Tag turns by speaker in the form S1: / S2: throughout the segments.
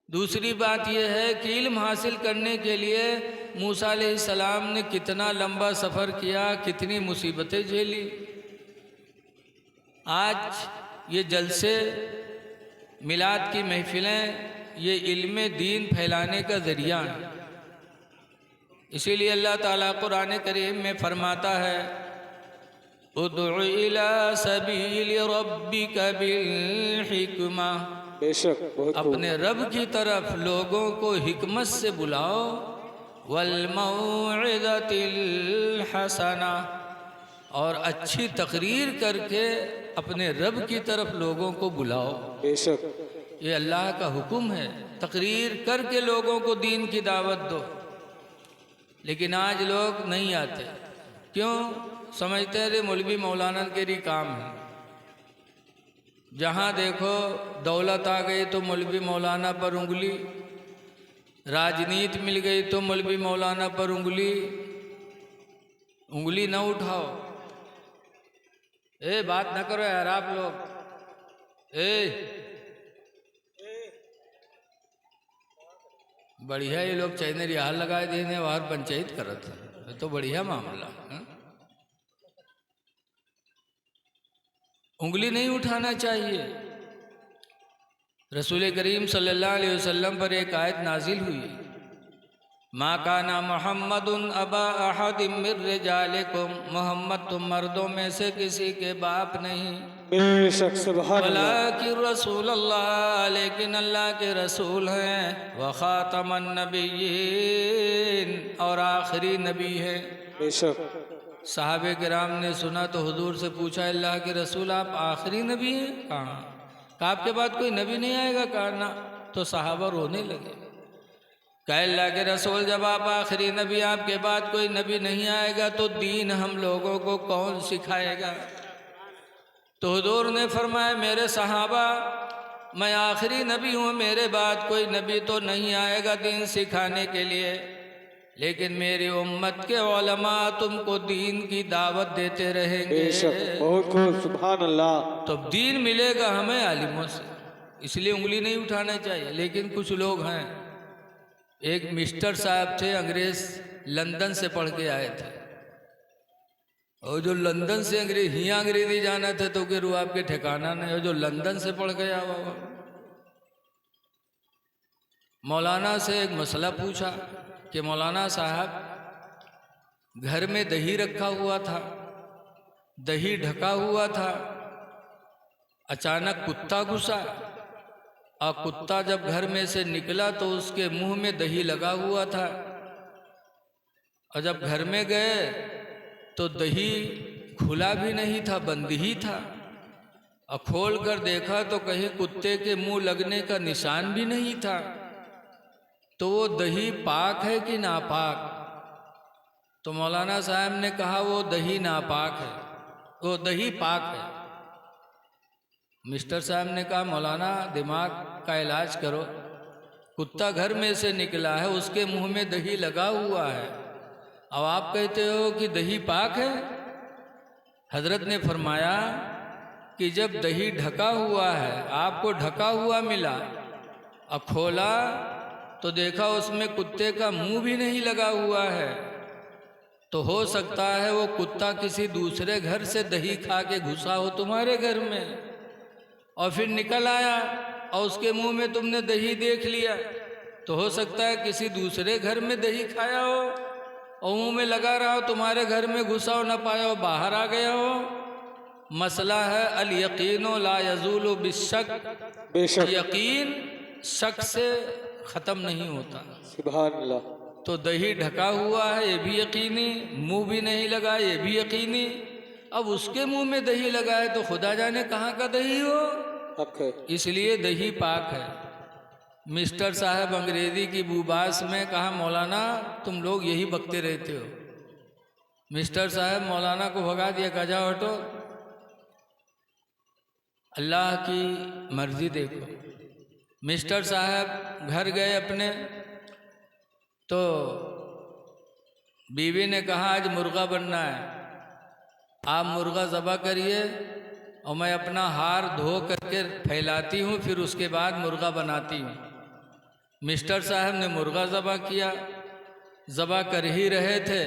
S1: दूसरी बात यह है कि इल्म हासिल करने के लिए मूसा अलैहिस्सलाम ने कितना लंबा सफ़र किया, कितनी मुसीबतें झेली। आज ये जलसे, मिलाद की महफिलें, ये इल्म दीन फैलाने का ज़रिया है। इसीलिए अल्लाह ताला कुरान करीम में फरमाता है, उदउ इला सबील रब्बिका बिल हिकमा,
S2: बेशक
S1: अपने रब की तरफ लोगों को हिकमत से बुलाओ, वल मौइज़तिल हसना, और अच्छी तकरीर करके अपने रब की तरफ लोगों को बुलाओ।
S2: बेशक
S1: ये अल्लाह का हुक्म है, तकरीर करके लोगों को दीन की दावत दो। लेकिन आज लोग नहीं आते, क्यों? समझते हैं मौलवी मौलाना के लिए काम है। जहाँ देखो दौलत आ गई तो मौलवी मौलाना पर उंगली, राजनीति मिल गई तो मौलवी मौलाना पर उंगली। उंगली न उठाओ, बात न करो यार आप लोग। बढ़िया ये लोग चाइने रिहाल लगाए देने बाहर पंचायत करत है, तो बढ़िया मामला है। उंगली नहीं उठाना चाहिए। रसूल करीम सल्लल्लाहु अलैहि वसल्लम पर एक आयत नाजिल हुई, मा काना मुहम्मदुन अबा अहदिम मिर रिजालिकुम, मोहम्मद तुम मर्दों में से किसी के बाप नहीं,
S2: बेशक सुभान अल्लाह,
S1: वलाकिन रसूल अल्लाह, लेकिन अल्लाह के रसूल हैं, व खातमन नबिय्यीन, और आखिरी नबी है।
S2: बेशक
S1: साहबे किराम ने सुना तो हुजूर से पूछा, अल्लाह के रसूल आप आखिरी नबी हैं? कहा आपके बाद कोई नबी नहीं आएगा? कहा ना। तो साहबा रोने लगे। कहा अल्लाह के रसूल जब आप आखिरी नबी, आपके बाद कोई नबी नहीं आएगा तो दीन हम लोगों को कौन सिखाएगा? तो हुजूर ने फरमाया, मेरे सहाबा, मैं आखिरी नबी हूँ, मेरे बाद कोई नबी तो नहीं आएगा दीन सिखाने के लिए, लेकिन मेरी उम्मत के उलमा तुमको दीन की दावत देते रहेंगे।
S2: बेशक बहुत खूब, सुभान अल्लाह।
S1: तो दीन मिलेगा हमें आलिमों से, इसलिए उंगली नहीं उठाना चाहिए। लेकिन कुछ लोग हैं, एक मिस्टर साहब थे, अंग्रेज, लंदन से पढ़ के आए थे, और जो लंदन से अंग्रेज हियाँ अंग्रेजी जाना थे तो के रू आपके ठिकाना नहीं, और जो लंदन से पढ़ गया बाबा, मौलाना से एक मसला पूछा कि मौलाना साहब घर में दही रखा हुआ था, दही ढका हुआ था, अचानक कुत्ता घुसा, और कुत्ता जब घर में से निकला तो उसके मुंह में दही लगा हुआ था, और जब घर में गए तो दही खुला भी नहीं था, बंद ही था, और खोल कर देखा तो कहीं कुत्ते के मुंह लगने का निशान भी नहीं था। तो वो दही पाक है कि नापाक? तो मौलाना साहब ने कहा वो दही नापाक है, वो दही पाक है। मिस्टर साहब ने कहा मौलाना दिमाग का इलाज करो, कुत्ता घर में से निकला है, उसके मुंह में दही लगा हुआ है, अब आप कहते हो कि दही पाक है? हजरत ने फरमाया कि जब दही ढका हुआ है, आपको ढका हुआ मिला, अब खोला तो देखा उसमें कुत्ते का मुंह भी नहीं लगा हुआ है, तो हो सकता है वो कुत्ता किसी दूसरे घर से दही खा के घुसा हो तुम्हारे घर में, और फिर निकल आया और उसके मुंह में तुमने दही देख लिया, तो हो सकता है किसी दूसरे घर में दही खाया हो और मुंह में लगा रहा हो, तुम्हारे घर में घुसा हो, न पाया हो, बाहर आ गया हो। मसला है अल यकीनो ला यजूलु बिश्शक, यकीन शक से ख़त्म नहीं होता।
S2: सुभान अल्लाह।
S1: तो दही ढका हुआ है ये भी यकीनी, मुंह भी नहीं लगा ये भी यकीनी, अब उसके मुंह में दही लगा है तो खुदा जाने कहाँ का दही हो, इसलिए दही पाक है। मिस्टर साहब अंग्रेजी की बुबास में कहा मौलाना तुम लोग यही बकते रहते हो। मिस्टर साहब मौलाना को भगा दिया, कहा जाओ हटो, अल्लाह की मर्जी देखो। मिस्टर साहब घर गए अपने, तो बीवी ने कहा आज मुर्गा बनना है, आप मुर्गा ज़बह करिए और मैं अपना हार धो करके फैलाती हूँ, फिर उसके बाद मुर्गा बनाती हूँ। मिस्टर साहब ने मुर्गा ज़बह किया। ज़बह कर ही रहे थे,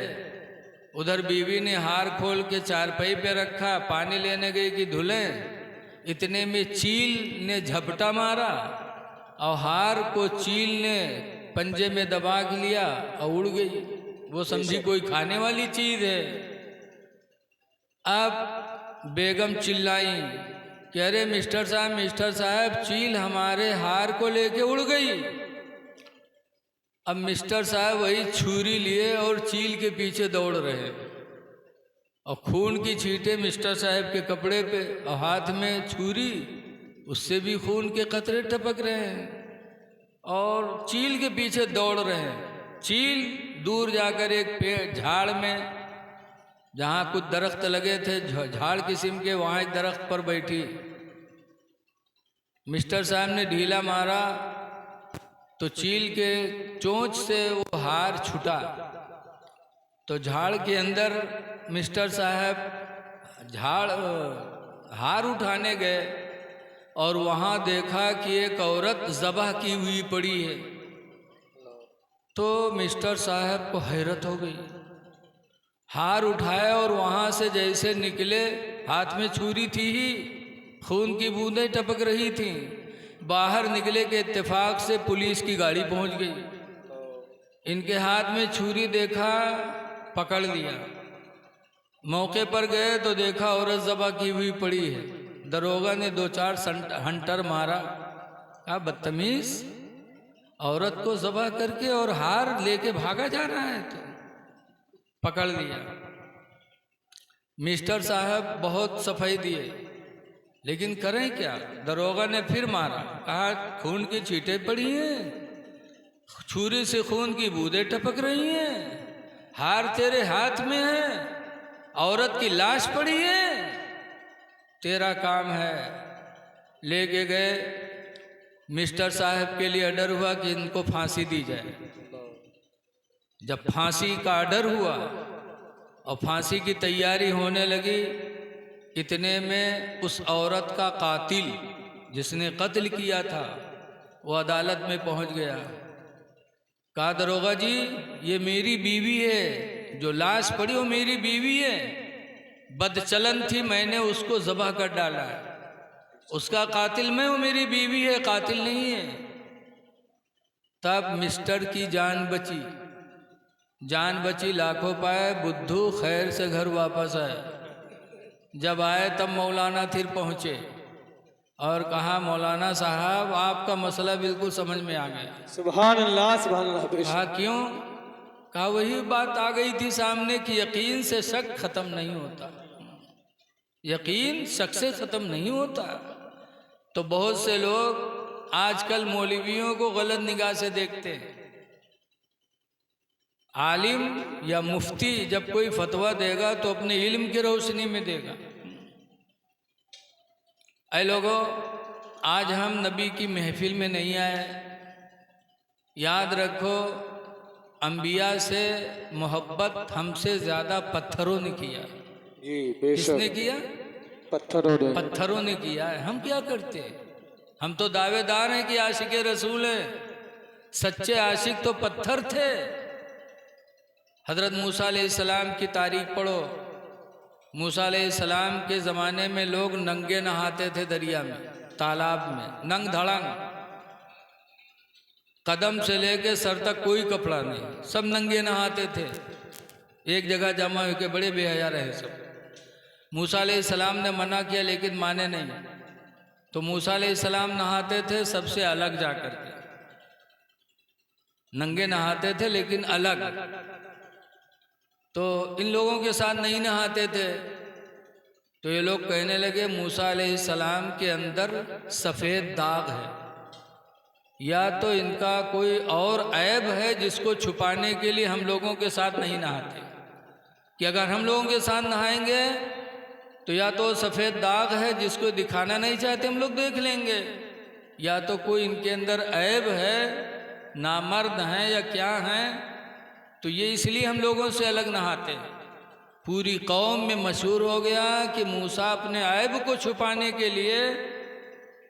S1: उधर बीवी ने हार खोल के चारपाई पे रखा, पानी लेने गई कि धुलें। इतने में चील ने झपटा मारा और हार को चील ने पंजे में दबा के लिया और उड़ गई। वो समझी कोई खाने वाली चीज़ है। अब बेगम चिल्लाई कि अरे मिस्टर साहब चील हमारे हार को लेके उड़ गई। अब मिस्टर साहब वही छुरी लिए और चील के पीछे दौड़ रहे हैं और खून की छींटे मिस्टर साहब के कपड़े पे और हाथ में छुरी, उससे भी खून के कतरे टपक रहे हैं और चील के पीछे दौड़ रहे हैं। चील दूर जाकर एक पेड़ झाड़ में, जहाँ कुछ दरख्त लगे थे झाड़ किस्म के, वहाँ एक दरख्त पर बैठी। मिस्टर साहब ने ढीला मारा तो चील के चोंच से वो हार छूटा। तो झाड़ के अंदर मिस्टर साहब हार उठाने गए और वहाँ देखा कि एक औरत ज़बह की हुई पड़ी है। तो मिस्टर साहब को हैरत हो गई। हार उठाया और वहाँ से जैसे निकले, हाथ में छुरी थी ही, खून की बूंदें टपक रही थीं। बाहर निकले के इत्तेफाक से पुलिस की गाड़ी पहुंच गई। इनके हाथ में छुरी देखा, पकड़ लिया। मौके पर गए तो देखा औरत ज़बह की हुई पड़ी है। दरोगा ने 2-4 हंटर मारा। क्या बदतमीज, औरत को ज़बह करके और हार लेके भागा जा रहा है। तो पकड़ लिया। मिस्टर साहब बहुत सफाई दिए, लेकिन करें क्या। दरोगा ने फिर मारा, कहा खून की छींटे पड़ी हैं, छुरी से खून की बूंदें टपक रही हैं, हार तेरे हाथ में है, औरत की लाश पड़ी है, तेरा काम है। लेके गए। मिस्टर साहब के लिए ऑर्डर हुआ कि इनको फांसी दी जाए। जब फांसी का ऑर्डर हुआ और फांसी की तैयारी होने लगी, इतने में उस औरत का कातिल जिसने कत्ल किया था वो अदालत में पहुंच गया। कहा दरोगा जी, ये मेरी बीवी है, जो लाश पड़ी वो मेरी बीवी है, बदचलन थी, मैंने उसको ज़बह कर डाला है, उसका कातिल मैं हूँ, मेरी बीवी है, कातिल नहीं है। तब मिस्टर की जान बची। जान बची लाखों पाए, बुद्धू खैर से घर वापस आए। जब आए तब मौलाना फिर पहुँचे और कहा मौलाना साहब आपका मसला बिल्कुल समझ में आ गया।
S2: सुभान अल्लाह, सुभान अल्लाह।
S1: कहा क्यों? कहा वही बात आ गई थी सामने कि यकीन से शक ख़त्म नहीं होता, यकीन शक से ख़त्म नहीं होता। तो बहुत से लोग आजकल मौलवियों को गलत निगाह से देखते हैं। आलिम या मुफ्ती जब कोई फतवा देगा तो अपने इल्म की रोशनी में देगा। ऐ लोगों, आज हम नबी की महफिल में नहीं आए। याद रखो, अंबिया से मोहब्बत हमसे ज़्यादा पत्थरों ने किया।
S2: जी बेशक।
S1: किसने किया?
S2: पत्थरों
S1: ने किया है। हम क्या करते हैं? हम तो दावेदार हैं कि आशिक रसूल है। सच्चे आशिक तो पत्थर थे। हज़रत मूसा अलैहिस्सलाम की तारीख पढ़ो। मूसा अलैहिस्सलाम के ज़माने में लोग नंगे नहाते थे दरिया में, तालाब में, नंग धड़ंग, कदम से लेके सर तक कोई कपड़ा नहीं, सब नंगे नहाते थे। एक जगह जमा होकर बड़े बेहया रहे सब। मूसा अलैहिस्सलाम ने मना किया लेकिन माने नहीं। तो मूसा अलैहिस्सलाम नहाते थे सबसे अलग जाकर के, नंगे नहाते थे लेकिन अलग। तो इन लोगों के साथ नहीं नहाते थे। तो ये लोग कहने लगे मूसा अलैहिस्सलाम के अंदर सफ़ेद दाग है, या तो इनका कोई और ऐब है जिसको छुपाने के लिए हम लोगों के साथ नहीं नहाते, कि अगर हम लोगों के साथ नहाएंगे तो या तो सफ़ेद दाग है जिसको दिखाना नहीं चाहते, हम लोग देख लेंगे, या तो कोई इनके अंदर ऐब है, नामर्द हैं या क्या हैं। तो ये इसलिए हम लोगों से अलग नहाते हैं। पूरी कौम में मशहूर हो गया कि मूसा अपने ऐब को छुपाने के लिए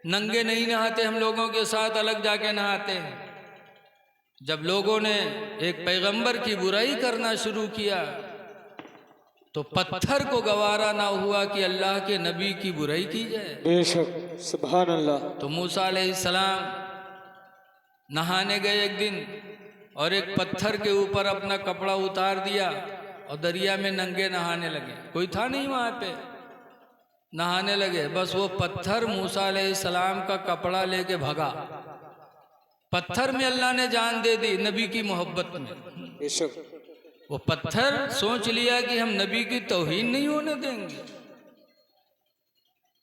S1: नंगे नहीं नहाते, हम लोगों के साथ अलग जाके नहाते हैं। जब लोगों ने एक पैगंबर की बुराई करना शुरू किया तो पत्थर को गवारा ना हुआ कि अल्लाह के नबी की बुराई की जाए।
S2: बेशक सुभान अल्लाह।
S1: तो मूसा अलैहिस्सलाम नहाने गए एक दिन और एक पत्थर के ऊपर अपना कपड़ा उतार दिया और दरिया में नंगे नहाने लगे। कोई था नहीं वहाँ पे, नहाने लगे। बस वो पत्थर मूसा अलैहिस्सलाम का कपड़ा लेके भगा। पत्थर में अल्लाह ने जान दे दी नबी की मोहब्बत में।
S2: बेशक
S1: वो पत्थर सोच लिया कि हम नबी की तौहीन नहीं होने देंगे।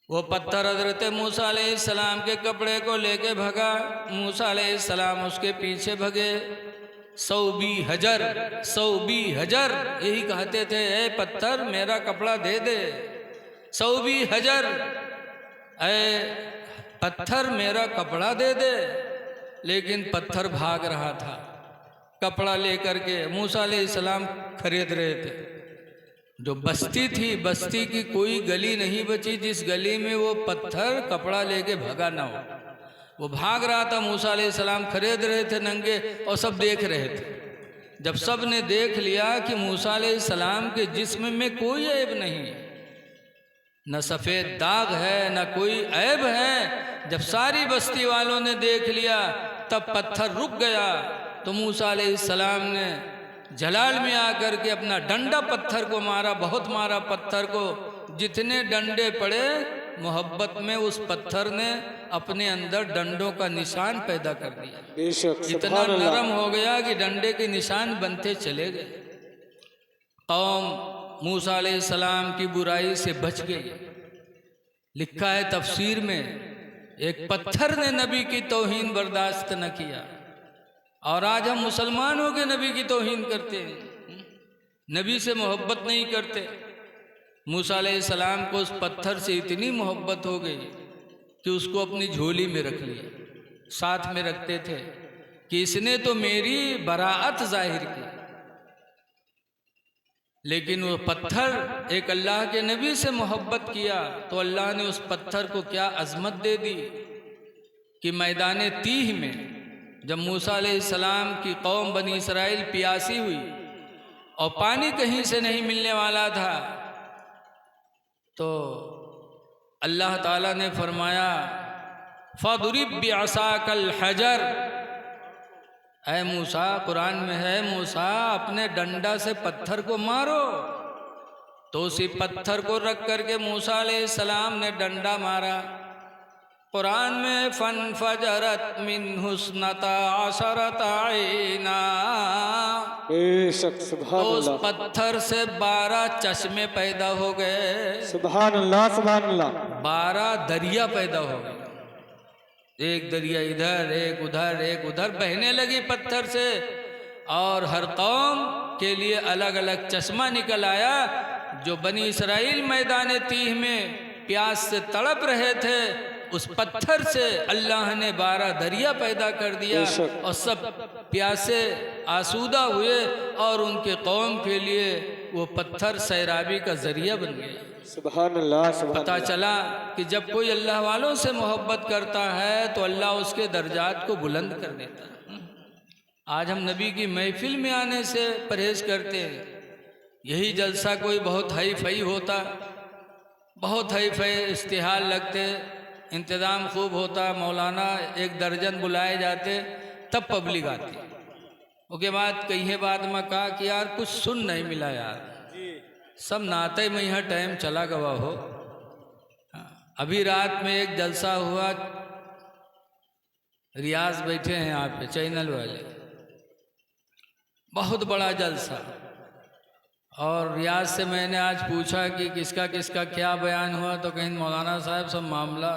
S1: वो पत्थर हजरत मूसा अलैहिस्सलाम के कपड़े को लेके भगा। मूसा अलैहिस्सलाम उसके पीछे भगे। 120 हजर यही कहते थे, ए पत्थर मेरा कपड़ा दे दे। 120 हजर, ए पत्थर मेरा कपड़ा दे दे। लेकिन पत्थर भाग रहा था कपड़ा लेकर के। मूसा अलैहिस्सलाम खरीद रहे थे। जो बस्ती थी, बस्ती की कोई गली नहीं बची जिस गली में वो पत्थर कपड़ा लेके भगा ना हो। वो भाग रहा था, मूसा अलैहिस्सलाम खरीद रहे थे नंगे और सब देख रहे थे। जब सब ने देख लिया कि मूसा अलैहिस्सलाम के जिस्म में कोई ऐब नहीं है, न सफ़ेद दाग है न कोई ऐब है, जब सारी बस्ती वालों ने देख लिया तब पत्थर रुक गया। तो मूसा अलैहिस्सलाम ने जलाल में आकर के अपना डंडा पत्थर को मारा, बहुत मारा पत्थर को। जितने डंडे पड़े मोहब्बत में उस पत्थर ने अपने अंदर डंडों का निशान पैदा कर दिया।
S2: बेशक
S1: इतना नरम हो गया कि डंडे के निशान बनते चले गए। कौम मूसा अलैहिस्सलाम की बुराई से बच गई। लिखा है तफसीर में, एक पत्थर ने नबी की तौहीन बर्दाश्त न किया। और आज हम मुसलमान हो के नबी की तौहीन करते हैं, नबी से मोहब्बत नहीं करते। मूसा अलैहिस्सलाम को उस पत्थर से इतनी मोहब्बत हो गई कि उसको अपनी झोली में रख लिया। साथ में रखते थे कि इसने तो मेरी बराअत जाहिर की। लेकिन वो पत्थर एक अल्लाह के नबी से मोहब्बत किया तो अल्लाह ने उस पत्थर को क्या अजमत दे दी कि मैदान तीह में जब मूसा अलैहिस्सलाम की कौम बनी इसराइल प्यासी हुई और पानी कहीं से नहीं मिलने वाला था, तो अल्लाह ताला ने फरमाया फदरिब बिअसाकल हजर, ऐ मूसा, कुरान में है मूसा अपने डंडा से पत्थर को मारो। तो उसी पत्थर को रख करके मूसा अलैहिस्सलाम ने डंडा मारा। कुरान में फन फजरत मिन हुस्नता असरत आइना,
S2: बेशक सुभान
S1: तो उस
S2: अल्लाह।
S1: पत्थर से 12 चश्मे पैदा हो गए।
S2: सुभान अल्लाह सुभान अल्लाह।
S1: 12 दरिया पैदा हो गए। एक दरिया इधर एक उधर एक उधर बहने लगी पत्थर से। और हर कौम के लिए अलग अलग चश्मा निकल आया। जो बनी इसराइल मैदान तीह में प्यास से तड़प रहे थे, उस पत्थर से अल्लाह ने 12 दरिया पैदा कर दिया और सब प्यासे आसूदा हुए और उनके कौम के लिए वो पत्थर सैराबी का जरिया बन गया।
S2: सुभान अल्लाह सुभान
S1: पता चला कि जब कोई अल्लाह वालों से मोहब्बत करता है तो अल्लाह उसके दर्जात को बुलंद कर देता है। आज हम नबी की महफिल में आने से परहेज करते हैं। यही जलसा कोई बहुत हाई फाई होता, बहुत हाई फाई इश्तिहार लगते, इंतज़ाम खूब होता, मौलाना 1 दर्जन बुलाए जाते, तब पब्लिक आती। उसके बाद कहीं बाद में कहा कि यार कुछ सुन नहीं मिला यार, सब नाते में यहाँ टाइम चला गवा हो। अभी रात में एक जलसा हुआ, रियाज बैठे हैं यहाँ पे चैनल वाले, बहुत बड़ा जलसा। और रियाज से मैंने आज पूछा कि किसका किसका क्या बयान हुआ, तो कहीं मौलाना साहब सब मामला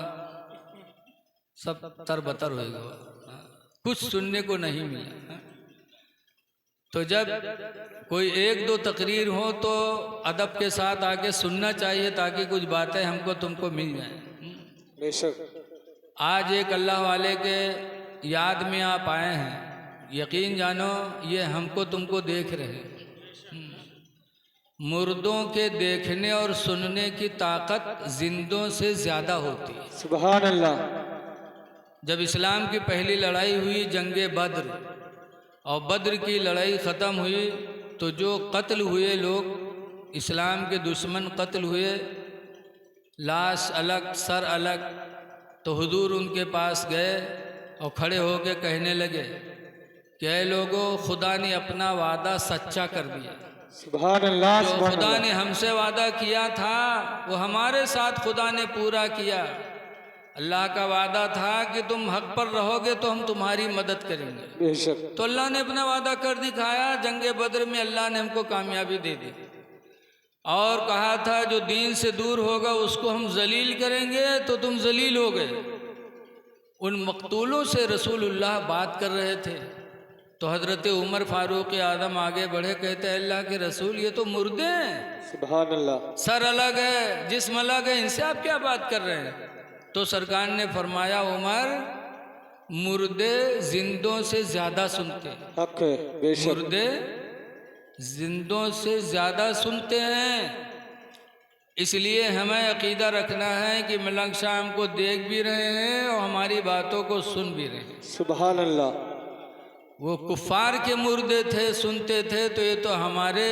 S1: सब तरबतर हो गया, कुछ सुनने को नहीं मिला। तो जब कोई 1-2 तकरीर हो तो अदब के साथ आके सुनना चाहिए ताकि कुछ बातें हमको तुमको मिल जाएं।
S2: बेशक
S1: आज एक अल्लाह वाले के याद में आप आए हैं, यकीन जानो ये हमको तुमको देख रहे हैं। मुर्दों के देखने और सुनने की ताकत जिंदों से ज़्यादा होती है।
S2: सुभान अल्लाह।
S1: जब इस्लाम की पहली लड़ाई हुई जंगे बद्र, और बद्र की लड़ाई ख़त्म हुई तो जो कत्ल हुए लोग, इस्लाम के दुश्मन कत्ल हुए, लाश अलग सर अलग, तो हुजूर उनके पास गए और खड़े होकर कहने लगे कि ऐ लोगों, खुदा ने अपना वादा सच्चा कर दिया।
S2: सुभान अल्लाह
S1: जो
S2: सुभान
S1: खुदा
S2: अल्लाह।
S1: ने हमसे वादा किया था वो हमारे साथ खुदा ने पूरा किया। अल्लाह का वादा था कि तुम हक पर रहोगे तो हम तुम्हारी मदद करेंगे।
S2: बेशक
S1: तो अल्लाह ने अपना वादा कर दिखाया। जंगे बद्र में अल्लाह ने हमको कामयाबी दे दी और कहा था जो दीन से दूर होगा उसको हम जलील करेंगे, तो तुम जलील हो गए। उन मकतूलों से रसूलुल्लाह बात कर रहे थे तो हज़रत उमर फारूक आदम आगे बढ़े, कहते हैं अल्लाह के रसूल, ये तो मुर्दे हैं,
S2: सुभान अल्लाह।
S1: सर अलग है, जिस्म अलग है, इनसे आप क्या बात कर रहे हैं? तो सरकार ने फरमाया, उमर, मुर्दे जिंदों से ज़्यादा सुनते हैं।
S2: हक है बेशक।
S1: मुर्दे जिंदों से ज़्यादा सुनते हैं। इसलिए हमें अकीदा रखना है कि मलंग शाह हमको देख भी रहे हैं और हमारी बातों को सुन भी रहे हैं।
S2: सुभान अल्लाह।
S1: वो कुफ़ार के मुर्दे थे, सुनते थे, तो ये तो हमारे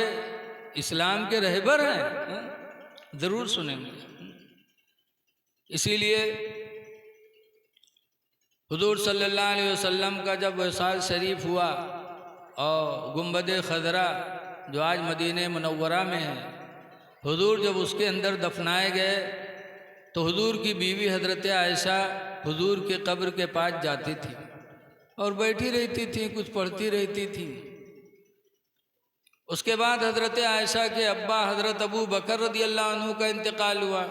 S1: इस्लाम के रहबर हैं, ज़रूर सुनेंगे। इसीलिए हुजूर सल्लल्लाहु अलैहि वसल्लम का जब विसाल शरीफ हुआ और गुंबद खजरा जो आज मदीने मुनव्वरा में है, हुजूर जब उसके अंदर दफनाए गए तो हुजूर की बीवी हज़रत आयशा हुजूर के कब्र के पास जाती थी और बैठी रहती थी, कुछ पढ़ती रहती थी। उसके बाद हज़रत आयशा के अब्बा हज़रत अबू बकर रदियल्लाहु अन्हु का इंतकाल हुआ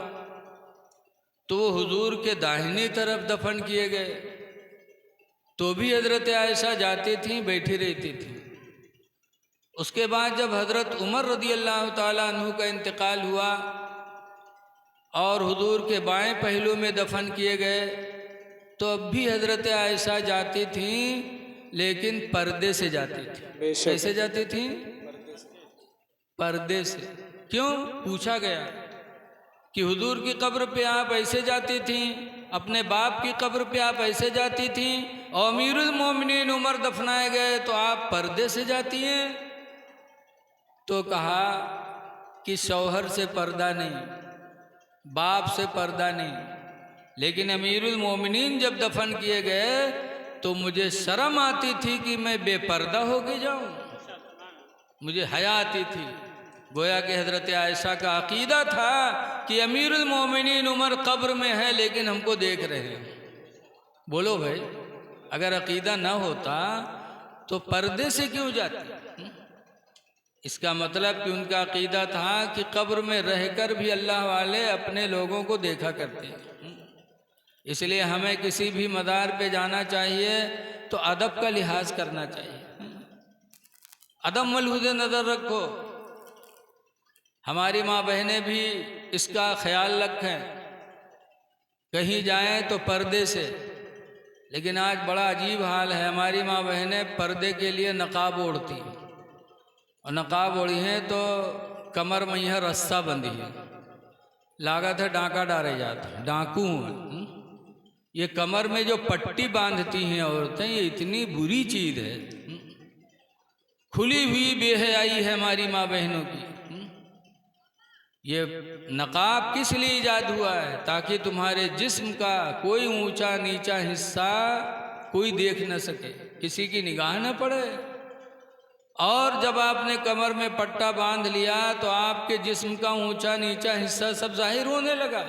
S1: तो वो हुजूर के दाहिनी तरफ दफन किए गए। तो भी हज़रत आयशा जाती थी, बैठी रहती थी। उसके बाद जब हज़रत उमर रदियल्लाहु ताला अन्हु का इंतकाल हुआ और हुजूर के बाएं पहलू में दफन किए गए तो अब भी हज़रत आयशा जाती थी, लेकिन पर्दे से जाती थी। कैसे जाती थी? पर्दे से। क्यों? पूछा गया कि हुजूर की कब्र पे आप ऐसे जाती थी, अपने बाप की कब्र पे आप ऐसे जाती थी और अमीरुल मोमिनीन उमर दफनाए गए तो आप पर्दे से जाती हैं। तो कहा कि शौहर से पर्दा नहीं, बाप से पर्दा नहीं, लेकिन अमीरुल मोमिनीन जब दफन किए गए तो मुझे शर्म आती थी कि मैं बेपर्दा हो के जाऊं, मुझे हया आती थी। गोया कि हज़रत आयशा का अकीदा था कि अमीरुल मोमिनीन उमर कब्र में है लेकिन हमको देख रहे हैं। बोलो भाई, अगर अकीदा ना होता तो पर्दे से क्यों जाते? इसका मतलब कि उनका अकीदा था कि कब्र में रहकर भी अल्लाह वाले अपने लोगों को देखा करते हैं। इसलिए हमें किसी भी मदार पे जाना चाहिए तो अदब का लिहाज करना चाहिए, अदब मलहूज़ नज़र रखो। हमारी माँ बहनें भी इसका ख्याल रखें, कहीं जाएं तो पर्दे से। लेकिन आज बड़ा अजीब हाल है, हमारी माँ बहनें पर्दे के लिए नकाब ओढ़ती हैं और नकाब ओढ़ी हैं तो कमर में यह रस्सा बंधी है, लागत है डांका डाले जाते, डाकू हैं। ये कमर में जो पट्टी बांधती हैं औरतें, ये इतनी बुरी चीज़ है, खुली हुई बेहयाई है हमारी माँ बहनों की। ये नकाब किस लिए ईजाद हुआ है? ताकि तुम्हारे जिस्म का कोई ऊंचा नीचा हिस्सा कोई देख न सके, किसी की निगाह न पड़े। और जब आपने कमर में पट्टा बांध लिया तो आपके जिस्म का ऊंचा नीचा हिस्सा सब जाहिर होने लगा।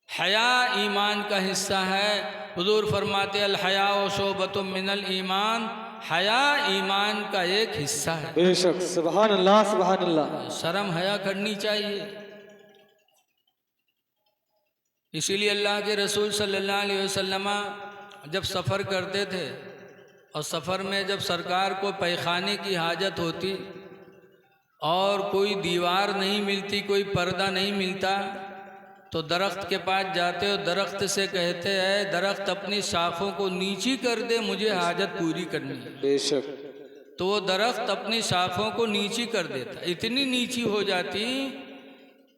S1: हया ईमान का हिस्सा है। हुजूर फरमाते अल हया व शोबतुम मिनल ईमान, हया ईमान का एक हिस्सा है।
S2: बेशक। सुभान अल्लाह सुभान अल्लाह।
S1: शर्म हया करनी चाहिए। इसीलिए अल्लाह के रसूल सल्लल्लाहु अलैहि वसल्लम जब सफ़र करते थे और सफ़र में जब सरकार को पैखाने की हाजत होती और कोई दीवार नहीं मिलती, कोई पर्दा नहीं मिलता, तो दरख्त के पास जाते और दरख्त से कहते हैं दरख्त अपनी शाखों को नीची कर दे, मुझे हाजत पूरी करनी है।
S2: बेशक।
S1: तो वो दरख्त अपनी शाखों को नीची कर देता, इतनी नीची हो जाती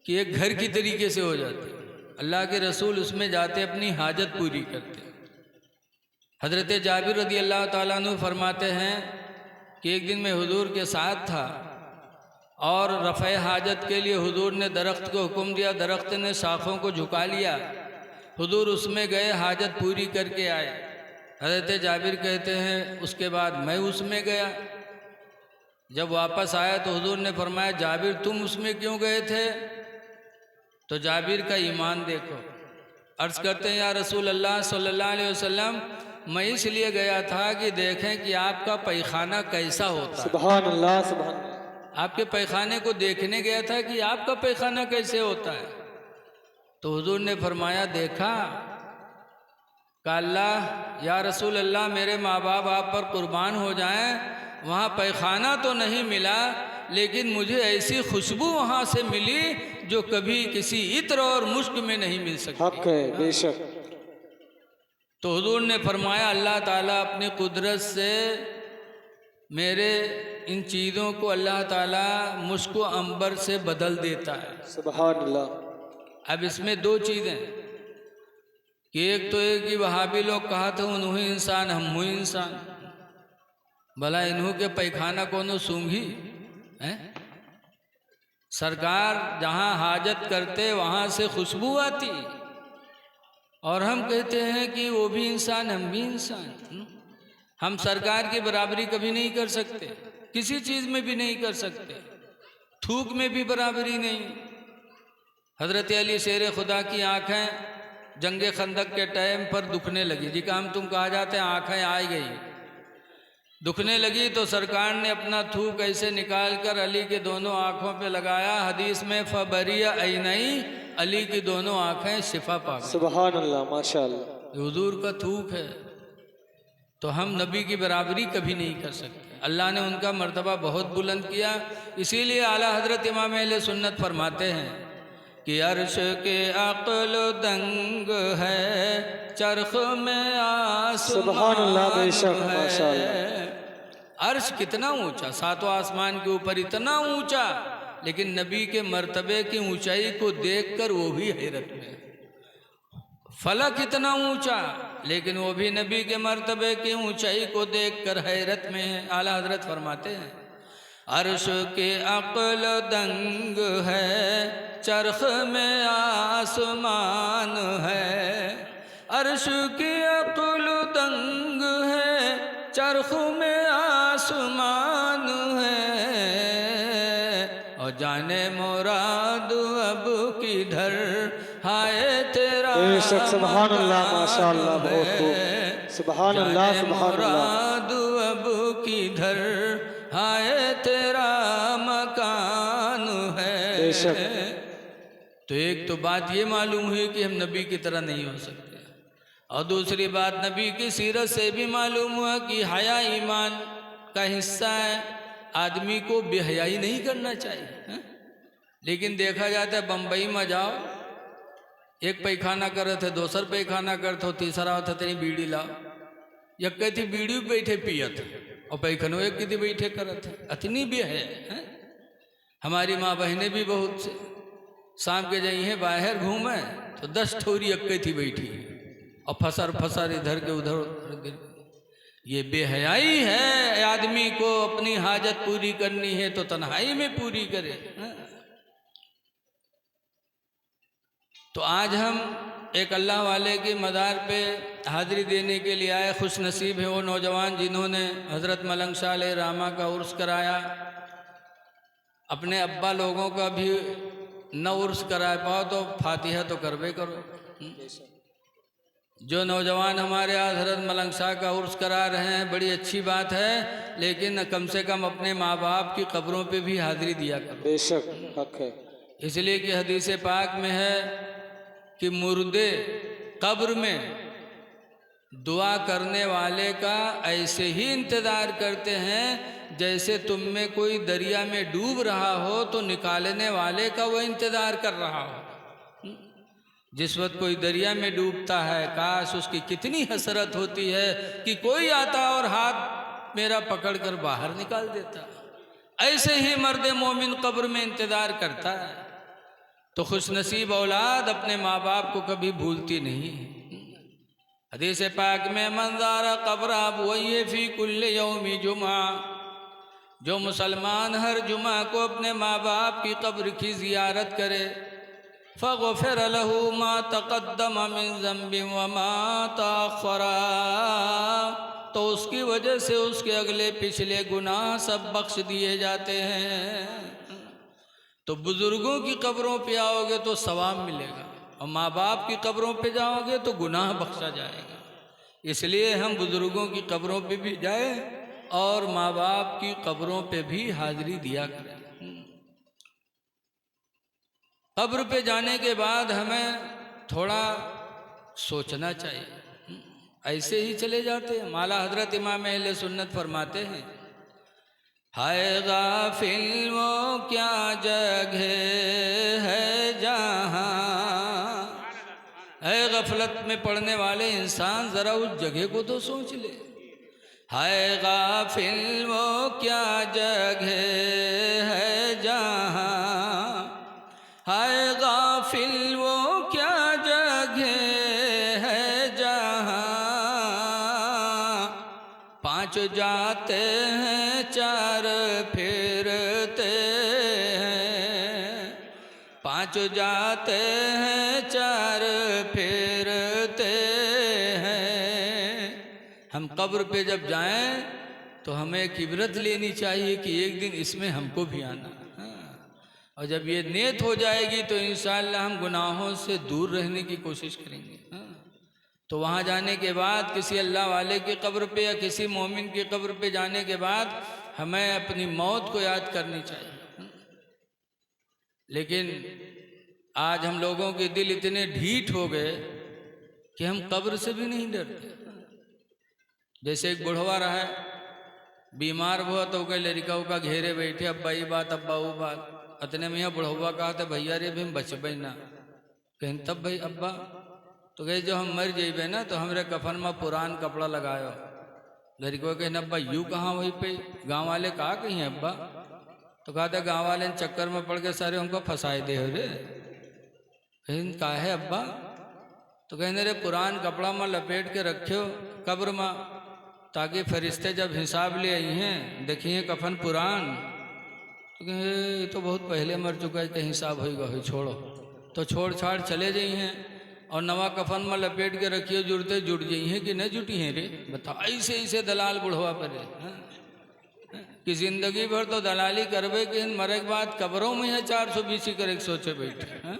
S1: कि एक घर की तरीके से हो जाती। अल्लाह के रसूल उसमें जाते अपनी हाजत पूरी करते। हज़रत जाबिर रदी अल्लाह ताला अन्हु फरमाते हैं कि एक दिन मैं हुजूर के साथ था और रफ़े हाजत के लिए हुजूर ने दरख्त को हुक्म दिया, दरख्त ने शाखों को झुका लिया। हुजूर उसमें गए, हाजत पूरी करके आए। हज़रत जाबिर कहते हैं उसके बाद मैं उसमें गया। जब वापस आया तो हुजूर ने फरमाया, जाबिर तुम उसमें क्यों गए थे? तो जाबिर का ईमान देखो। अर्ज़ करते हैं, या रसूल अल्लाह सल्लल्लाहु अलैहि वसल्लम, मैं इसलिए गया था कि देखें कि आपका पैखाना कैसा होता है।
S2: सुभान अल्लाह, सुभान अल्लाह।
S1: आपके पैखाने को देखने गया था कि आपका पैखाना कैसे होता है। तो हुजूर ने फरमाया, देखा? कहा, अल्लाह या रसूल अल्लाह, मेरे माँ बाप आप पर कुर्बान हो जाएं, वहाँ पैखाना तो नहीं मिला, लेकिन मुझे ऐसी खुशबू वहाँ से मिली जो कभी किसी इत्र और मुश्क में नहीं मिल सकती।
S2: हक है, बेशक।
S1: तो हुजूर ने फरमाया, अल्लाह ताला अपनी कुदरत से मेरे इन चीज़ों को अल्लाह ताला मुश्क व अंबर से बदल देता है।
S2: सुभान अल्लाह।
S1: अब इसमें दो चीज़ें कि एक तो ये कि वहाबी लोग कहा था उन्हों इंसान हम हुई इंसान, भला इन्हों के पैखाना कोनो सूंघी है? सरकार जहाँ हाजत करते वहाँ से खुशबू आती और हम कहते हैं कि वो भी इंसान हम भी इंसान। हम सरकार की बराबरी कभी नहीं कर सकते, किसी चीज़ में भी नहीं कर सकते, थूक में भी बराबरी नहीं। हज़रत अली शेर खुदा की आँखें जंगे खंदक के टाइम पर दुखने लगी, जी काम तुम कहा जाते हैं आँखें आ गई, दुखने लगी तो सरकार ने अपना थूक ऐसे निकाल कर अली के दोनों आँखों पे लगाया। हदीस में फबरिया ऐनई, अली की दोनों आँखें शिफा पा गई।
S2: सुभान अल्लाह, माशाअल्लाह।
S1: हुजूर का थूक है, तो हम नबी की बराबरी कभी नहीं कर सकते। अल्लाह ने उनका मर्तबा बहुत बुलंद किया, इसीलिए आला हजरत इमाम अहले सुन्नत फरमाते हैं कि अर्श के अक्ल दंग है, चरख में
S2: सुभान अल्लाह, बेशक,
S1: आसमान
S2: माशाअल्लाह।
S1: है। अर्श कितना ऊंचा, सातों आसमान के ऊपर इतना ऊंचा, लेकिन नबी के मर्तबे की ऊंचाई को देखकर वो भी हैरत में। फलक इतना ऊंचा, लेकिन वो भी नबी के मर्तबे की ऊंचाई को देखकर हैरत में है। आला हजरत फरमाते हैं, अर्श के अक्ल दंग है, चरख में आसमान है। अर्श की अक्ल दंग है, चरख में आसमान है। और जाने मुराद अब किधर, हाय तेरा
S2: बेशक, सुभान अल्लाह, माशाअल्लाह, बहुत खूब। सुभान अल्लाह, सुभान अल्लाह।
S1: मुराद अब किधर, हाय तेरा मकान है।
S2: बेशक।
S1: तो एक तो बात ये मालूम हुई कि हम नबी की तरह नहीं हो सकते, और दूसरी बात नबी की सीरत से भी मालूम हुआ कि हया ईमान का हिस्सा है। आदमी को बेहयाई नहीं करना चाहिए है? लेकिन देखा जाता है बम्बई में जाओ, एक पैखाना करे थे, दूसर पैखाना करते हो, तीसरा होता तेरी बीड़ी लाओ, या कहती बीड़ी बैठे पियत और पैखनो एक किती बैठे करत है। इतनी भी है? हमारी माँ बहनें भी बहुत से शाम के जाइए बाहर घूमे तो 10 ठोरी अक्के थी बैठी और फसर फसर इधर के उधर। ये बेहयाई है। आदमी को अपनी हाजत पूरी करनी है तो तन्हाई में पूरी करे। तो आज हम एक अल्लाह वाले की मज़ार पे हाज़िरी देने के लिए आए। खुश नसीब है वो नौजवान जिन्होंने हज़रत मलंग शाह अलैहि रहमा का उर्स कराया। अपने अब्बा लोगों का भी न उर्स करा पाओ तो फातिहा तो करवे करो। जो नौजवान हमारे आज हज़रत मलंग शाह का उर्स करा रहे हैं बड़ी अच्छी बात है, लेकिन कम से कम अपने माँ बाप की कब्रों पे भी हाज़िरी दिया करो।
S2: बेशक हक है।
S1: इसलिए कि हदीस पाक में है कि मुर्दे कब्र में दुआ करने वाले का ऐसे ही इंतज़ार करते हैं जैसे तुम में कोई दरिया में डूब रहा हो तो निकालने वाले का वो इंतज़ार कर रहा हो। जिस वक्त कोई दरिया में डूबता है, काश उसकी कितनी हसरत होती है कि कोई आता और हाथ मेरा पकड़कर बाहर निकाल देता। ऐसे ही मर्द मोमिन कब्र में इंतज़ार करता है। तो खुशनसीब औलाद अपने माँ बाप को कभी भूलती नहीं। हदीस पाक में मंज़ारा क़ब्र अबवैहि फ़ी कुल्लि यौमि जुमा, जो मुसलमान हर जुमा को अपने माँ बाप की कब्र की ज़ियारत करे, फ़ग़ुफ़िर लहू मा तक़द्दम मिन ज़ंबि व मा तअख़्ख़रा, तो उसकी वजह से उसके अगले पिछले गुनाह सब बख्श दिए जाते हैं। तो बुज़ुर्गों की कब्रों पे आओगे तो सवाब मिलेगा, और माँ बाप की कब्रों पे जाओगे तो गुनाह बख्शा जाएगा। इसलिए हम बुज़ुर्गों की कब्रों पे भी जाएं और माँ बाप की कब्रों पे भी हाज़िरी दिया करें। कब्र पे जाने के बाद हमें थोड़ा सोचना चाहिए, ऐसे ही चले जाते हैं। माला हज़रत इमाम अहले सुन्नत फरमाते हैं, हाय गाफिल वो क्या जगह है जहाँ, है गफलत में पड़ने वाले इंसान ज़रा उस जगह को तो सोच ले। हाय गाफिल वो क्या जगह है जहाँ, हाय गाफिल वो क्या जगह है जहाँ, पांच जाते हैं चार फिरते हैं, पांच जाते हैं चार फिरते हैं। हम कब्र पे जब जाएं तो हमें एक इबरत लेनी चाहिए कि एक दिन इसमें हमको भी आना। और जब ये नियत हो जाएगी तो इंशाअल्लाह हम गुनाहों से दूर रहने की कोशिश करेंगे। तो वहाँ जाने के बाद किसी अल्लाह वाले की कब्र पे या किसी मोमिन की कब्र पे जाने के बाद हमें अपनी मौत को याद करनी चाहिए। लेकिन आज हम लोगों के दिल इतने ढीठ हो गए कि हम कब्र से भी नहीं डरते। जैसे एक बुढ़वा रहा है, बीमार हुआ तो कई लड़का का घेरे बैठे, अब्बा ये बात अब्बा वो बात। अतने में बुढ़वा कहा था, भैया रे भी बचबे ना। कहीं तब भाई अब्बा, तो कहे जो हम मर जेबे ना तो हमरे कफन में पुरान कपड़ा लगायो। लड़को कहे अब्बा यूँ कहाँ वहीं पे, गाँव वाले कहा कहीं अब्बा, तो कहा था गाँव वाले चक्कर में पड़ के सारे हमको फंसाए दे हो रे। कहीं कहा है अब्बा, तो कहने रे पुरान कपड़ा में लपेट के रखे हो कब्र में, ताकि फरिश्ते जब हिसाब ले आई हैं देखिए कफन पुरान। तो कहे तो बहुत पहले मर चुका है, कहीं हिसाब होगा हो, छोड़ो। तो छोड़ छाड़ चले जाई हैं और नवा कफन में लपेट के रखिए, जुड़ते जुड़ जाई हैं कि न जुटी हैं रे। बताओ, ऐसे ऐसे दलाल बुढ़वा पर कि जिंदगी भर तो दलाली करबे कि मरे के बाद कब्रों में है 420 करे सोचे बैठे हैं।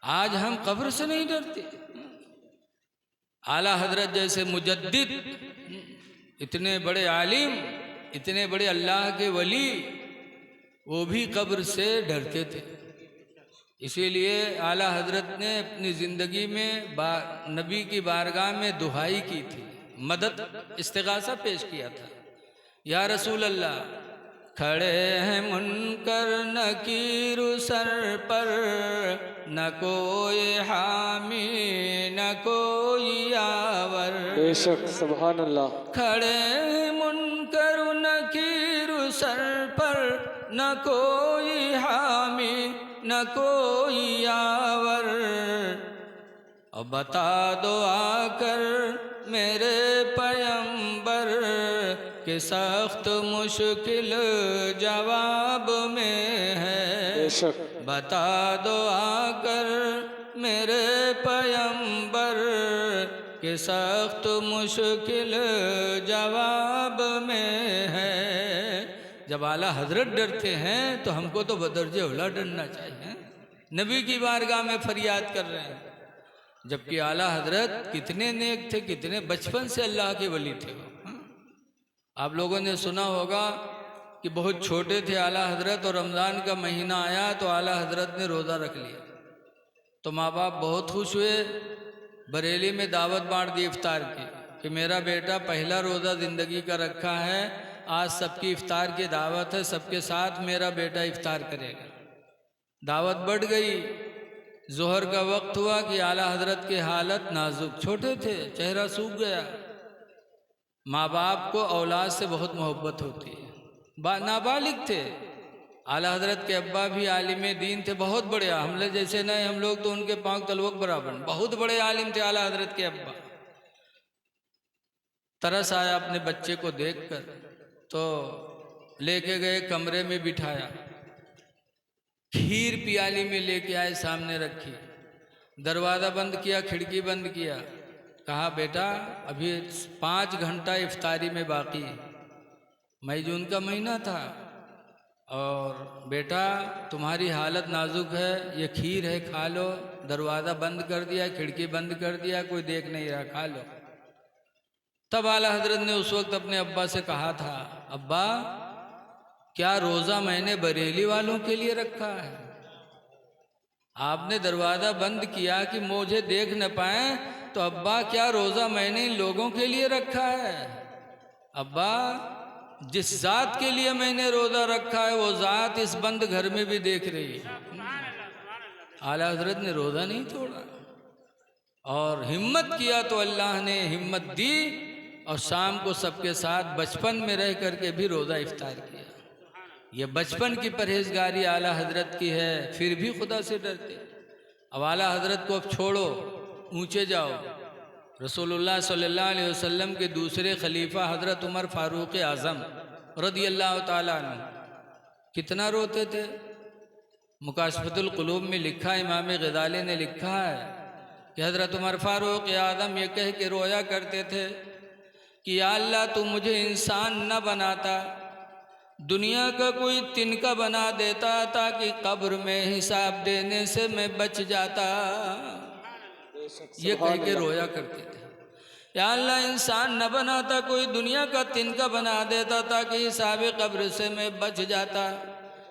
S1: आज हम कब्र से नहीं डरते। आला हजरत जैसे मुजद्दिद, इतने बड़े आलिम, इतने बड़े अल्लाह के वली, वो भी कब्र से डरते थे। इसीलिए आला हजरत ने अपनी ज़िंदगी में नबी की बारगाह में दुहाई की थी, मदद इस्तिगासा पेश किया था। या रसूल अल्लाह, खड़े हैं मुनकर नकीर सर पर, न कोई हामी न कोई यावर।
S2: बेशक, सुभान अल्लाह।
S1: खड़े हैं मुनकर नकीर सर पर, न कोई हामी न कोई यावर। अब बता दो आकर मेरे पैगंबर के सख्त मुश्किल जवाब में है।
S2: बेशक,
S1: बता दो आकर मेरे पैगंबर के सख्त मुश्किल जवाब में है। जब आला हजरत डरते हैं तो हमको तो बदर्जे औला डरना चाहिए। नबी की बारगाह में फरियाद कर रहे हैं, जबकि आला हजरत कितने नेक थे, कितने बचपन से अल्लाह के वली थे। आप लोगों ने सुना होगा कि बहुत छोटे थे आला हजरत और रमज़ान का महीना आया तो आला हजरत ने रोज़ा रख लिया। तो माँ बाप बहुत खुश हुए, बरेली में दावत बांट दी इफ्तार की कि मेरा बेटा पहला रोज़ा ज़िंदगी का रखा है, आज सबकी इफ्तार की दावत है, सबके साथ मेरा बेटा इफ्तार करेगा। दावत बढ़ गई। जोहर का वक्त हुआ कि आला हजरत की हालत नाजुक, छोटे थे, चेहरा सूख गया। माँ बाप को औलाद से बहुत मोहब्बत होती है। नाबालिग थे। आला हजरत के अब्बा भी आलिम दीन थे, बहुत बड़े, हम लोग जैसे नहीं, हम लोग तो उनके पाँव तलवक बराबर, बहुत बड़े आलिम थे आला हजरत के अब्बा। तरस आया अपने बच्चे को देखकर, तो लेके गए कमरे में बिठाया, खीर प्याली में लेके आए, सामने रखी, दरवाज़ा बंद किया, खिड़की बंद किया, कहा बेटा अभी 5 घंटा इफ्तारी में बाकी है। मई जून का महीना था, और बेटा तुम्हारी हालत नाजुक है, ये खीर है, खा लो। दरवाज़ा बंद कर दिया, खिड़की बंद कर दिया, कोई देख नहीं रहा, खा लो। तब आला हजरत ने उस वक्त अपने अब्बा से कहा था, अब्बा क्या रोज़ा मैंने बरेली वालों के लिए रखा है? आपने दरवाज़ा बंद किया कि मुझे देख न पाए, तो अब्बा क्या रोज़ा मैंने इन लोगों के लिए रखा है? अब्बा जिस ज़ात के लिए मैंने रोज़ा रखा है वो ज़ात इस बंद घर में भी देख रही है। आला हजरत ने रोज़ा नहीं तोड़ा, और हिम्मत किया तो अल्लाह ने हिम्मत दी, और शाम को सबके साथ बचपन में रह करके भी रोज़ा इफ्तार किया। ये बचपन की परहेजगारी आला हजरत की है, फिर भी खुदा से डरते। अब आला हजरत को अब छोड़ो, ऊंचे जाओ। रसूलुल्लाह सल्लल्लाहु अलैहि वसल्लम के दूसरे खलीफा हजरत उमर फारूक आज़म रज़ी अल्लाह ताला अन्हु कितना रोते थे। मुकाशफतुल कुलूब में लिखा, इमाम गज़ाली ने लिखा है कि हजरत उमर फारूक आज़म ये कह के रोया करते थे कि या अल्लाह तू मुझे इंसान न बनाता, दुनिया का कोई तिनका बना देता, ताकि कब्र में हिसाब देने से मैं बच जाता। ये कह के रोया करते थे, या अल्लाह इंसान न बनाता, कोई दुनिया का तिनका बना देता, ताकि हिसाब कब्र से मैं बच जाता।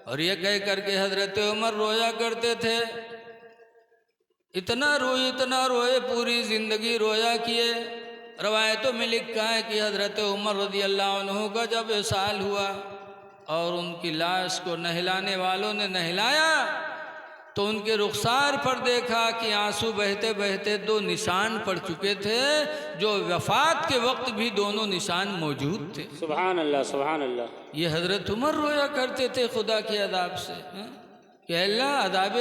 S1: और ये कह करके हजरत उमर रोया करते थे। इतना रोए, पूरी ज़िंदगी रोया किए। रवायतों में लिखा है कि हजरत उमर रज़ी अल्लाह अन्हु का जब साल हुआ और उनकी लाश को नहलाने वालों ने नहलाया, तो उनके रुखसार पर देखा कि आंसू बहते बहते 2 निशान पड़ चुके थे, जो वफ़ात के वक्त भी दोनों निशान मौजूद थे।
S3: सुभान अल्लाह, सुभान अल्लाह।
S1: ये हजरत उमर रोया करते थे खुदा के अदाब से, कि अल्लाह अदाब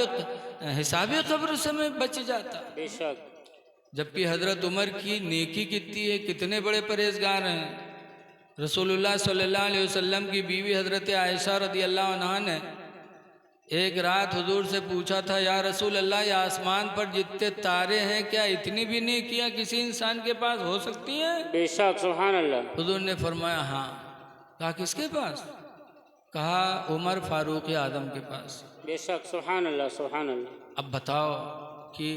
S1: हिसाब कब्र से मैं बच जाता।
S3: बेशक।
S1: जबकि हजरत उमर की नेकी कितनी है, कितने बड़े परहेजगार हैं। रसूलुल्लाह सल्लल्लाहु अलैहि वसल्लम की बीवी हजरत आयशा रज़ी अल्लाह अन्हा ने एक रात हुजूर से पूछा था, या रसूल अल्लाह, या आसमान पर जितने तारे हैं, क्या इतनी भी नेकियां किसी इंसान के पास हो सकती हैं?
S3: बेशक, सुभान अल्लाह।
S1: हुजूर ने फरमाया हाँ। कहा किसके पास? कहा उमर फारूक आज़म के पास।
S3: बेशक, सुभान अल्लाह, सुभान अल्लाह।
S1: अब बताओ कि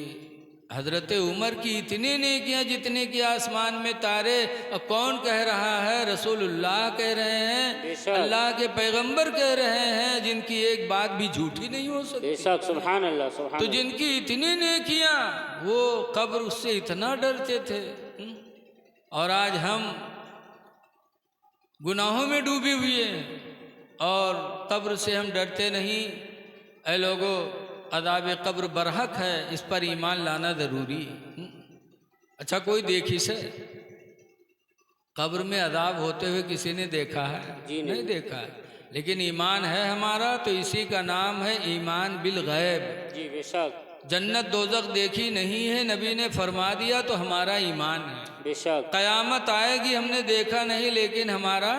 S1: हजरत उमर की इतनी नेकियां जितने कि आसमान में तारे, और कौन कह रहा है? रसूलुल्लाह कह रहे हैं, अल्लाह के पैगंबर कह रहे हैं, जिनकी एक बात भी झूठी नहीं हो सकती।
S3: बेशक, सुभान अल्लाह, सुभान।
S1: तो जिनकी इतनी नेकियां, वो कब्र उससे इतना डरते थे, और आज हम गुनाहों में डूबे हुए हैं और कब्र से हम डरते नहीं। ऐ लोगों, अदाब कब्र बरहक है, इस पर ईमान लाना ज़रूरी है। अच्छा, कोई देखी से कब्र में अदाब होते हुए किसी ने देखा है?
S3: जी
S1: नहीं देखा है, लेकिन ईमान है हमारा, तो इसी का नाम है ईमान बिल गैब।
S3: जी बेशक।
S1: जन्नत दोज़ख देखी नहीं है, नबी ने फरमा दिया, तो हमारा ईमान है।
S3: बेशक।
S1: क़यामत आएगी, हमने देखा नहीं, लेकिन हमारा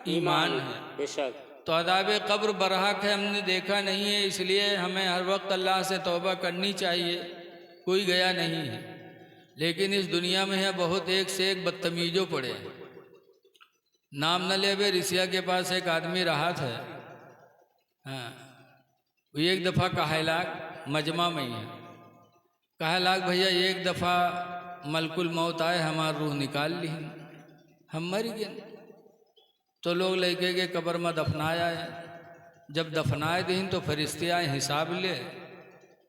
S1: ईमान है।
S3: बेशक।
S1: तो अदाब कब्र बरहक है, हमने देखा नहीं है, इसलिए हमें हर वक्त अल्लाह से तौबा करनी चाहिए। कोई गया नहीं है, लेकिन इस दुनिया में है बहुत एक से एक बदतमीजों पड़े हैं। नाम न ले, रिसिया के पास एक आदमी रहा था। हाँ, वो एक दफ़ा कहलाक मजमा में ही है। कहलाक भैया एक दफ़ा मलकुल मौत आए, हमार रूह निकाल ली, हम मर गए। तो लोग लेके के कब्र में दफनाया है। जब दफनाए दिन तो फरिश्ते आए हिसाब ले,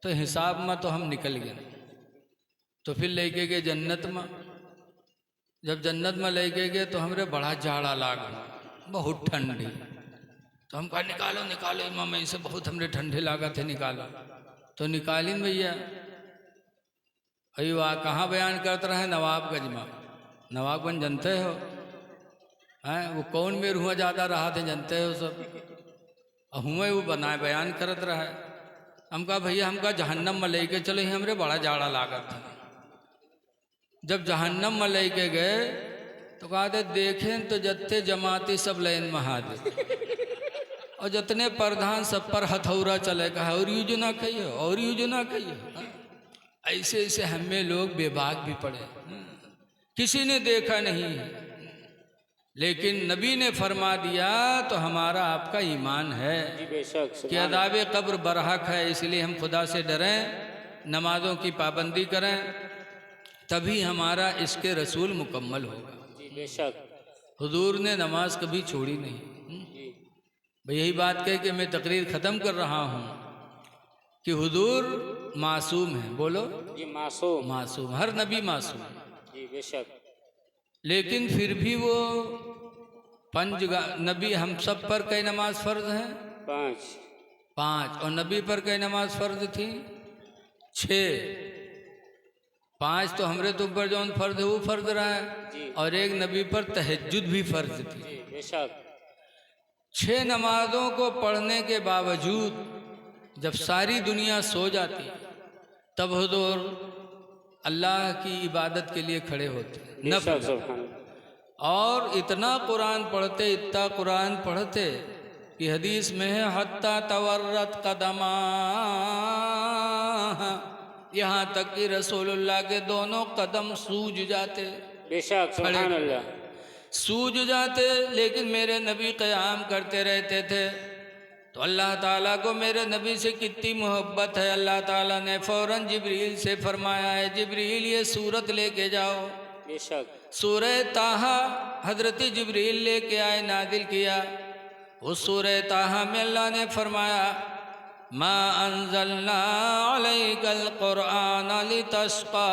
S1: तो हिसाब में तो हम निकल गए। तो फिर लेके गए जन्नत में। जब जन्नत में लेके गए तो हमरे बड़ा जाड़ा लाग, बहुत ठंडी। तो हम कहा निकालो निकालो इमाम, इसे बहुत हमरे ठंडे लागा थे, निकालो। तो निकालिन भैया। अभी वहाँ कहाँ बयान करते रहे? नवाबगंज में। नवाबगंज जानते हो हैं? वो कौन में हुआ ज़्यादा रहा थे, जानते हो सब। हुए वो बनाए बयान करत रहा। हम कहा भैया, हम कहा जहन्नम में लेके चले, हमरे बड़ा जाड़ा लागत था। जब जहन्नम में लेके गए तो कहा थे देखें तो जत्ते जमाती सब लाइन महादे और जितने प्रधान सब पर हथौरा चले कहा और यूज ना कहिए और यूज ना कहिए। ऐसे ऐसे हमें लोग बेबाक भी पड़े, किसी ने देखा नहीं है, लेकिन नबी ने फरमा दिया तो हमारा आपका ईमान है
S3: जी बेशक
S1: कि
S3: सुभान
S1: अदाब कब्र बरहक है। इसलिए हम खुदा से डरें, नमाजों की पाबंदी करें, तभी हमारा इसके रसूल मुकम्मल होगा।
S3: जी बेशक
S1: हुजूर ने नमाज कभी छोड़ी नहीं।
S3: जी
S1: भाई यही बात कह के मैं तकरीर ख़त्म कर रहा हूँ कि हुजूर मासूम है। बोलो
S3: जी मासूम
S1: मासूम, हर नबी मासूम है,
S3: जी बेशक
S1: लेकिन फिर भी वो नबी हम सब पर कई नमाज फ़र्ज है 5 और नबी पर कई नमाज फ़र्ज थी 6। 5 तो हमरे तुम पर जौन फ़र्ज है वो फ़र्ज रहा है,
S3: जी
S1: और एक नबी पर तहज्जुद भी फ़र्ज थी।
S3: जी बेशक
S1: 6 नमाजों को पढ़ने के बावजूद जब सारी दुनिया सो जाती तब हुजूर अल्लाह की इबादत के लिए खड़े होते
S3: बेशक
S1: नफल,
S3: सुभान
S1: और इतना कुरान पढ़ते, इतना कुरान पढ़ते कि हदीस में है हत्ता तवर्रत कदमा, यहाँ तक कि रसूलुल्लाह के दोनों कदम सूज जाते,
S3: बेशक सुभान अल्लाह
S1: सूज जाते, लेकिन मेरे नबी क़याम करते रहते थे। तो अल्लाह ताला को मेरे नबी से कितनी मोहब्बत है, अल्लाह ताला ने फ़ौरन जिब्रील से फरमाया है जिब्रील ये सूरत लेके जाओ।
S3: बेशक
S1: सूरह ताहा हज़रत जिब्रील लेके आए, नादिल किया। उस सूरह ताहा में अल्लाह ने फरमाया मा अंज़लना अलैकल क़ुरआन लितश्क़ा,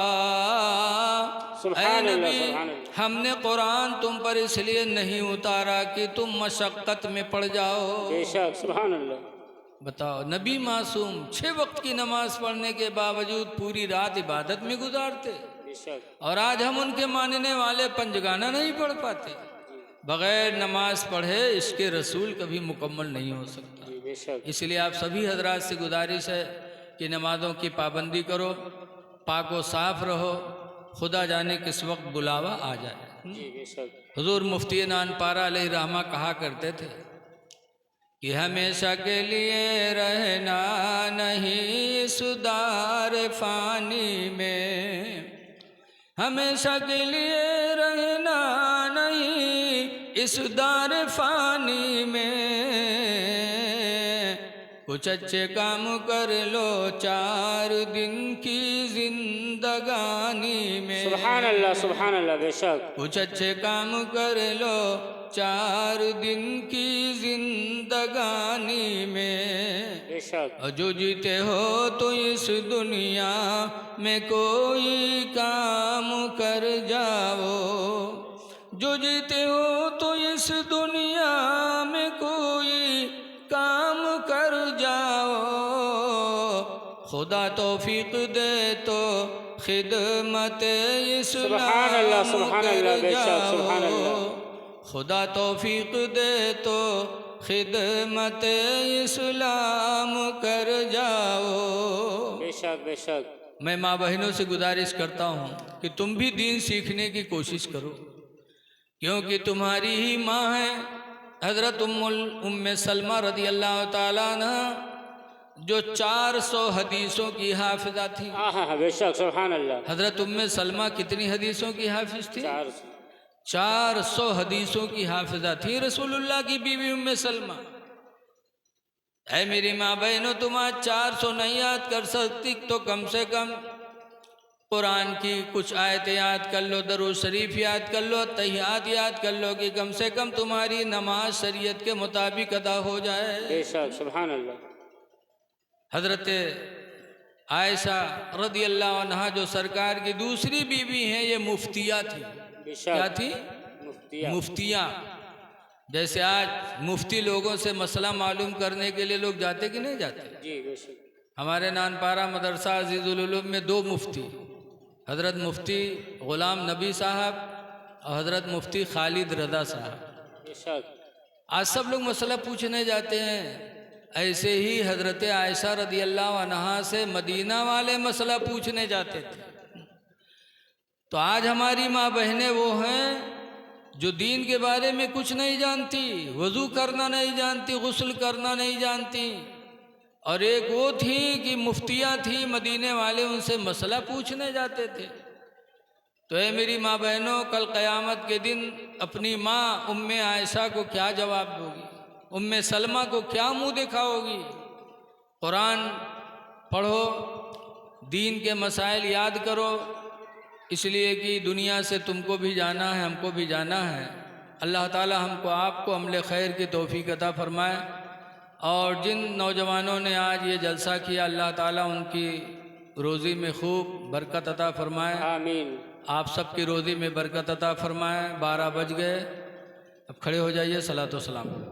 S3: सुभान
S1: ऐ
S3: अल्लाह
S1: नबी
S3: सुभान अल्लाह
S1: हमने कुरान तुम पर इसलिए नहीं उतारा कि तुम मशक्क़त में पड़ जाओ।
S3: बेशक सुभान अल्लाह
S1: बताओ, नबी मासूम 6 वक्त की नमाज पढ़ने के बावजूद पूरी रात इबादत में गुजारते,
S3: बेशक
S1: और आज हम उनके मानने वाले पंजगाना नहीं पढ़ पाते। बग़ैर नमाज पढ़े इसके रसूल कभी मुकम्मल नहीं हो सकता।
S3: जी बेशक
S1: इसलिए आप सभी हजरात से गुजारिश है कि नमाज़ों की पाबंदी करो, पाक व साफ रहो, खुदा जाने किस वक्त बुलावा आ जाए।
S3: जी बेशक
S1: हुजूर मुफ्ती नानपारा अलैहि रहमा कहा करते थे कि हमेशा के लिए रहना नहीं सुधार फानी में, हमेशा के लिए रहना नहीं इस दार फानी में, कुछ अच्छे काम कर लो 4 दिन की जिंदगानी में,
S3: सुभान अल्लाह बेशक
S1: कुछ अच्छे काम कर लो 4 दिन की जिंदगानी में,
S3: बेशक
S1: और जो जीते हो तो इस दुनिया में कोई काम कर जाओ, जो जीते हो तो इस दुनिया में कोई काम कर जाओ, खुदा तौफीक दे तो खिदमत
S3: सुभान अल्लाह
S1: इस्लाम कर
S3: बेशक सुभान
S1: जाओ,
S3: अल्लाह
S1: खुदा तौफीक दे तो खिदमत इस्लाम कर जाओ।
S3: बेशक बेशक
S1: मैं माँ बहनों से गुजारिश करता हूँ कि तुम भी दीन सीखने की कोशिश करो, क्योंकि तुम्हारी ही माँ है हज़रत उम्मे सलमा रज़ी अल्लाह ताला अन्हा, जो 400 हदीसों की हाफिज़ा थी।
S3: हाँ बेशक सुभान अल्लाह
S1: हज़रत उम्मे सलमा कितनी हदीसों की हाफिज़ थी?
S3: 400
S1: 400 हदीसों की हाफिज़ा थी रसूलुल्लाह की बीवी उम्मे सलमा। ऐ मेरी माँ बहनों, तुम आज 400 नहीं याद कर सकती तो कम से कम कुरान की कुछ आयतें याद कर लो, दरूद शरीफ याद कर लो, तहियात याद कर लो कि कम से कम तुम्हारी नमाज शरीयत के मुताबिक अदा हो जाए।
S3: बेशक सुभान अल्लाह
S1: हज़रत आयशा रज़ी अल्लाह अन्हा जो सरकार की दूसरी बीवी हैं, ये मुफ्तिया थी।
S3: बेशक
S1: क्या थी?
S3: मुफ्तिया
S1: मुफ्तिया। जैसे आज मुफ्ती लोगों से मसला मालूम करने के लिए लोग जाते कि नहीं जाते?
S3: जी बेशक
S1: हमारे नानपारा मदरसा अजीज़ुल उलूम में 2 मुफ्ती, हज़रत मुफ्ती ग़ुलाम नबी साहब और हज़रत मुफ्ती खालिद रज़ा साहब।
S3: बेशक
S1: आज सब लोग मसला पूछने जाते हैं। ऐसे ही हज़रत आयशा रज़ी अल्लाह अन्हा से मदीना वाले मसला पूछने जाते थे। तो आज हमारी माँ बहनें वो हैं जो दीन के बारे में कुछ नहीं जानती, वज़ू करना नहीं जानती, गुस्ल करना नहीं जानती। और एक वो थी कि मुफ्तियाँ थी मदीने वाले, उनसे मसला पूछने जाते थे। तो ऐ मेरी माँ बहनों, कल क़यामत के दिन अपनी माँ उम्मे आयशा को क्या जवाब दोगी? उम्मे सलमा को क्या मुँह दिखाओगी? कुरान पढ़ो, दीन के मसाइल याद करो, इसलिए कि दुनिया से तुमको भी जाना है, हमको भी जाना है। अल्लाह ताला हमको आपको अमल खैर की तौफीक अता फरमाए। और जिन नौजवानों ने आज ये जलसा किया, अल्लाह ताला उनकी रोज़ी में खूब बरकत अता फरमाए।
S3: आमीन।
S1: आप सबकी रोज़ी में बरकत अता फरमाए। 12 बज गए, अब खड़े हो जाइए, सलातो सलाम।